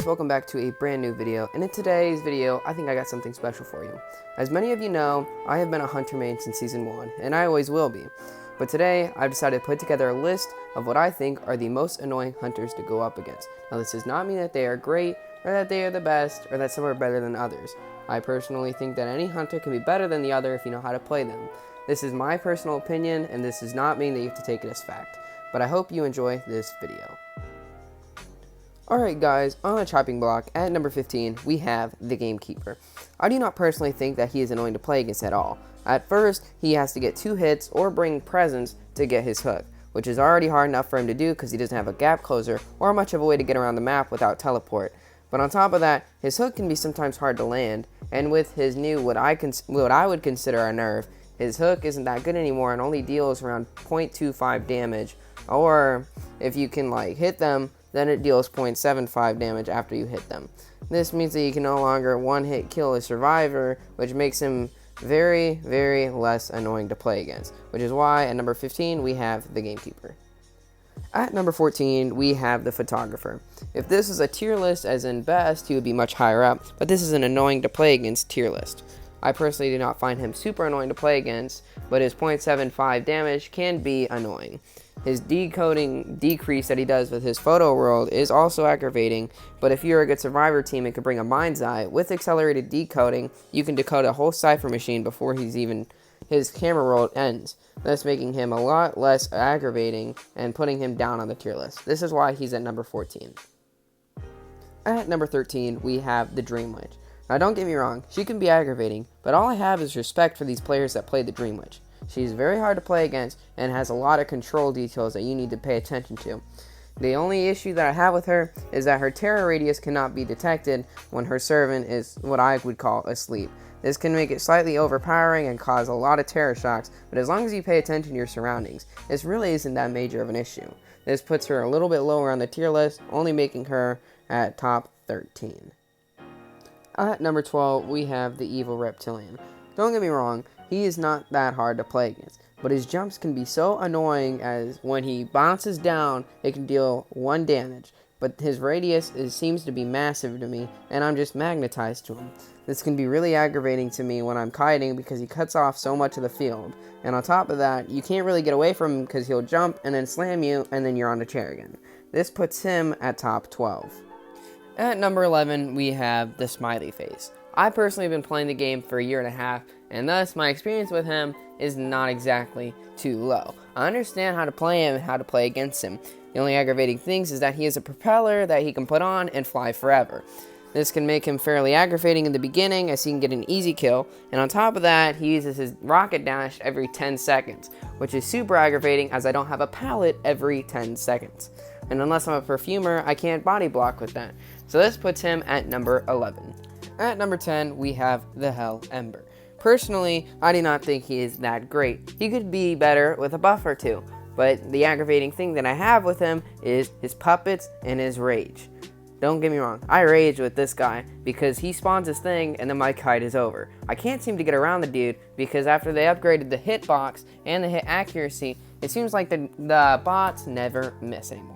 welcome back to a brand new video, and in today's video I think I got something special for you. As many of you know, I have been a hunter main since season 1, and I always will be. But today I've decided to put together a list of what I think are the most annoying hunters to go up against. Now this does not mean that they are great, or that they are the best, or that some are better than others. I personally think that any hunter can be better than the other if you know how to play them. This is my personal opinion, and this does not mean that you have to take it as fact. But I hope you enjoy this video. Alright guys, on the chopping block, at number 15, we have the Gamekeeper. I do not personally think that he is annoying to play against at all. At first, he has to get 2 hits or bring presents to get his hook, which is already hard enough for him to do because he doesn't have a gap closer or much of a way to get around the map without teleport. But on top of that, his hook can be sometimes hard to land, and with his new what I would consider a nerf, his hook isn't that good anymore and only deals around 0.25 damage, or if you can hit them, then it deals 0.75 damage after you hit them. This means that you can no longer one-hit kill a survivor, which makes him very, very less annoying to play against, which is why at number 15 we have the Gamekeeper. At number 14 we have the Photographer. If this is a tier list as in best, he would be much higher up, but this is an annoying to play against tier list. I personally do not find him super annoying to play against, but his 0.75 damage can be annoying. His decoding decrease that he does with his photo world is also aggravating, but if you're a good survivor team and can bring a mind's eye, with accelerated decoding, you can decode a whole cipher machine before his camera world ends, thus making him a lot less aggravating and putting him down on the tier list. This is why he's at number 14. At number 13, we have the Dream Witch. Now don't get me wrong, she can be aggravating, but all I have is respect for these players that play the Dream Witch. She's very hard to play against and has a lot of control details that you need to pay attention to. The only issue that I have with her is that her terror radius cannot be detected when her servant is what I would call asleep. This can make it slightly overpowering and cause a lot of terror shocks, but as long as you pay attention to your surroundings, this really isn't that major of an issue. This puts her a little bit lower on the tier list, only making her at top 13. At number 12, we have the Evil Reptilian. Don't get me wrong, he is not that hard to play against, but his jumps can be so annoying as when he bounces down, it can deal 1 damage, but his radius seems to be massive to me, and I'm just magnetized to him. This can be really aggravating to me when I'm kiting because he cuts off so much of the field, and on top of that, you can't really get away from him because he'll jump and then slam you, and then you're on the chair again. This puts him at top 12. At number 11, we have the Smiley Face. I personally have been playing the game for a year and a half, and thus my experience with him is not exactly too low. I understand how to play him and how to play against him. The only aggravating things is that he has a propeller that he can put on and fly forever. This can make him fairly aggravating in the beginning as he can get an easy kill, and on top of that, he uses his rocket dash every 10 seconds, which is super aggravating as I don't have a pallet every 10 seconds. And unless I'm a perfumer, I can't body block with that. So this puts him at number 11. At number 10, we have the Hell Ember. Personally, I do not think he is that great. He could be better with a buff or two, but the aggravating thing that I have with him is his puppets and his rage. Don't get me wrong, I rage with this guy because he spawns his thing and then my kite is over. I can't seem to get around the dude because after they upgraded the hitbox and the hit accuracy, it seems like the bots never miss anymore.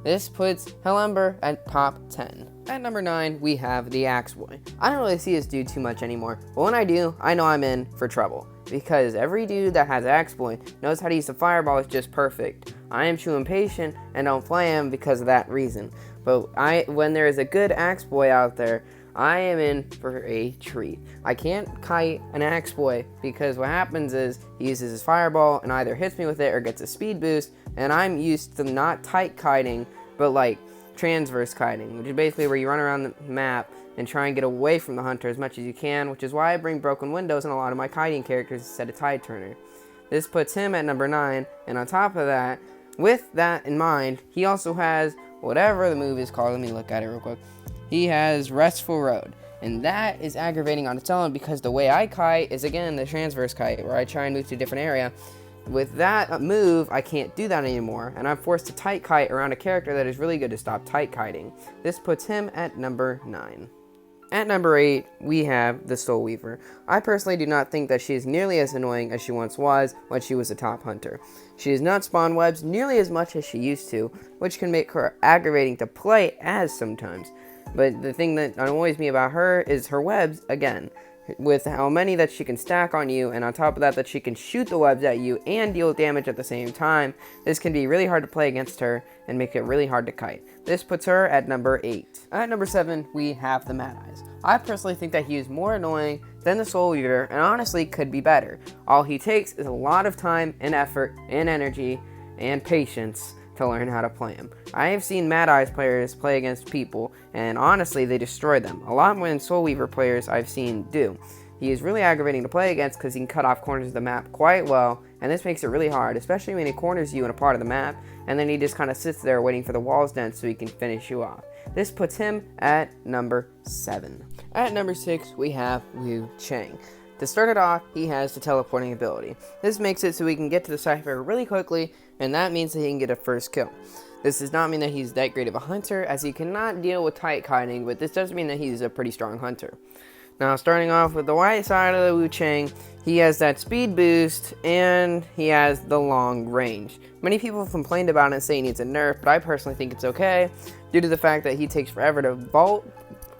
This puts Hellember at top 10. At number 9, we have the Axe Boy. I don't really see this dude too much anymore, but when I do, I know I'm in for trouble. Because every dude that has Axe Boy knows how to use the fireball just perfect. I am too impatient and don't play him because of that reason. But when there is a good Axe Boy out there, I am in for a treat. I can't kite an Axe Boy because what happens is he uses his fireball and either hits me with it or gets a speed boost, and I'm used to not tight kiting, but transverse kiting, which is basically where you run around the map and try and get away from the hunter as much as you can, which is why I bring Broken Windows in a lot of my kiting characters instead of Tide Turner. This puts him at number 9, and on top of that, with that in mind, he also has whatever the move is called. Let me look at it real quick. He has Restful Road, and that is aggravating on its own because the way I kite is again the transverse kite, where I try and move to a different area. With that move, I can't do that anymore, and I'm forced to tight kite around a character that is really good to stop tight kiting. This puts him at number 9. At number 8, we have the Soul Weaver. I personally do not think that she is nearly as annoying as she once was when she was a top hunter. She does not spawn webs nearly as much as she used to, which can make her aggravating to play as sometimes. But the thing that annoys me about her is her webs, again, with how many that she can stack on you, and on top of that she can shoot the webs at you and deal damage at the same time. This can be really hard to play against her and make it really hard to kite. This puts her at number 8. At number 7, we have the Mad Eyes. I personally think that he is more annoying than the Soul Weaver, and honestly could be better. All he takes is a lot of time and effort and energy and patience to learn how to play him. I have seen Mad Eyes players play against people, and honestly they destroy them. A lot more than Soul Weaver players I've seen do. He is really aggravating to play against because he can cut off corners of the map quite well, and this makes it really hard, especially when he corners you in a part of the map, and then he just kind of sits there waiting for the walls done so he can finish you off. This puts him at number 7. At number 6, we have Liu Chang. To start it off, he has the teleporting ability. This makes it so he can get to the Cypher really quickly, and that means that he can get a first kill. This does not mean that he's that great of a hunter, as he cannot deal with tight kiting, but this does mean that he's a pretty strong hunter. Now, starting off with the right side of the Liu Chang, he has that speed boost, and he has the long range. Many people have complained about it and say he needs a nerf, but I personally think it's okay, due to the fact that he takes forever to vault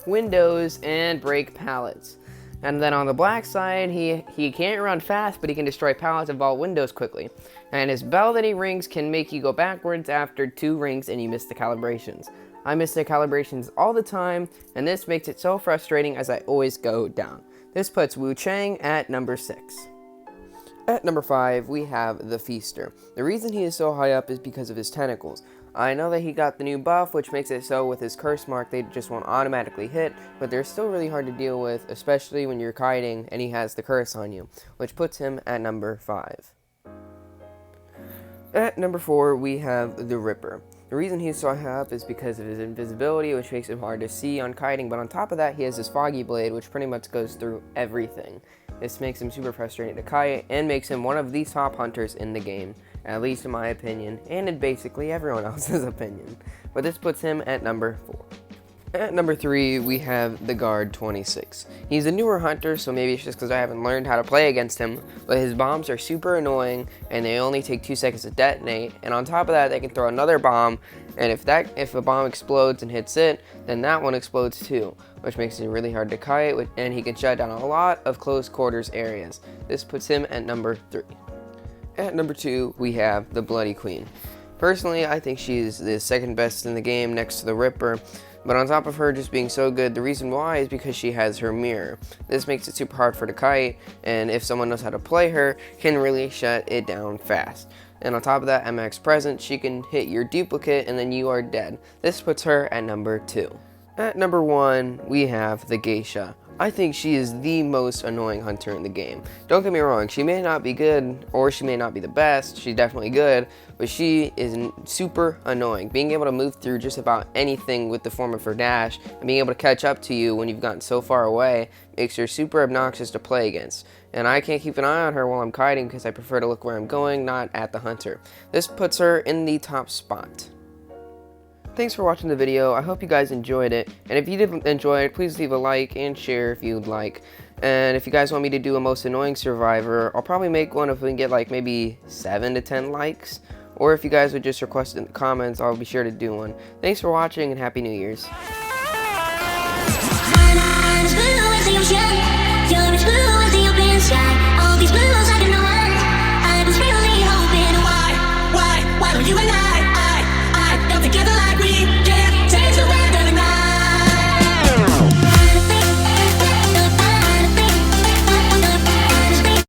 windows and break pallets. And then on the black side, he can't run fast, but he can destroy pallets and vault windows quickly. And his bell that he rings can make you go backwards after 2 rings and you miss the calibrations. I miss the calibrations all the time, and this makes it so frustrating as I always go down. This puts Liu Chang at number 6. At number 5, we have the Feaster. The reason he is so high up is because of his tentacles. I know that he got the new buff, which makes it so with his curse mark they just won't automatically hit, but they're still really hard to deal with, especially when you're kiting and he has the curse on you, which puts him at number 5. At number 4, we have the Ripper. The reason he's so high up is because of his invisibility, which makes him hard to see on kiting, but on top of that he has his Foggy Blade, which pretty much goes through everything. This makes him super frustrating to kite, and makes him one of the top hunters in the game, at least in my opinion, and in basically everyone else's opinion. But this puts him at number 4. At number 3, we have the Guard 26. He's a newer hunter, so maybe it's just because I haven't learned how to play against him, but his bombs are super annoying, and they only take 2 seconds to detonate, and on top of that, they can throw another bomb, and if a bomb explodes and hits it, then that one explodes too, which makes it really hard to kite, and he can shut down a lot of close quarters areas. This puts him at number 3. At number 2, we have the Bloody Queen. Personally, I think she is the second best in the game next to the Ripper, but on top of her just being so good, the reason why is because she has her mirror. This makes it super hard for her to kite, and if someone knows how to play her, can really shut it down fast. And on top of that, MX present, she can hit your duplicate and then you are dead. This puts her at number 2. At number 1, we have the Geisha. I think she is the most annoying hunter in the game. Don't get me wrong, she may not be good, or she may not be the best, she's definitely good, but she is super annoying. Being able to move through just about anything with the form of her dash, and being able to catch up to you when you've gotten so far away, makes her super obnoxious to play against. And I can't keep an eye on her while I'm kiting because I prefer to look where I'm going, not at the hunter. This puts her in the top spot. Thanks for watching the video. I hope you guys enjoyed it. And if you did enjoy it, please leave a like and share if you'd like. And if you guys want me to do a most annoying survivor, I'll probably make one if we can get like maybe 7 to 10 likes. Or if you guys would just request it in the comments, I'll be sure to do one. Thanks for watching and Happy New Year's.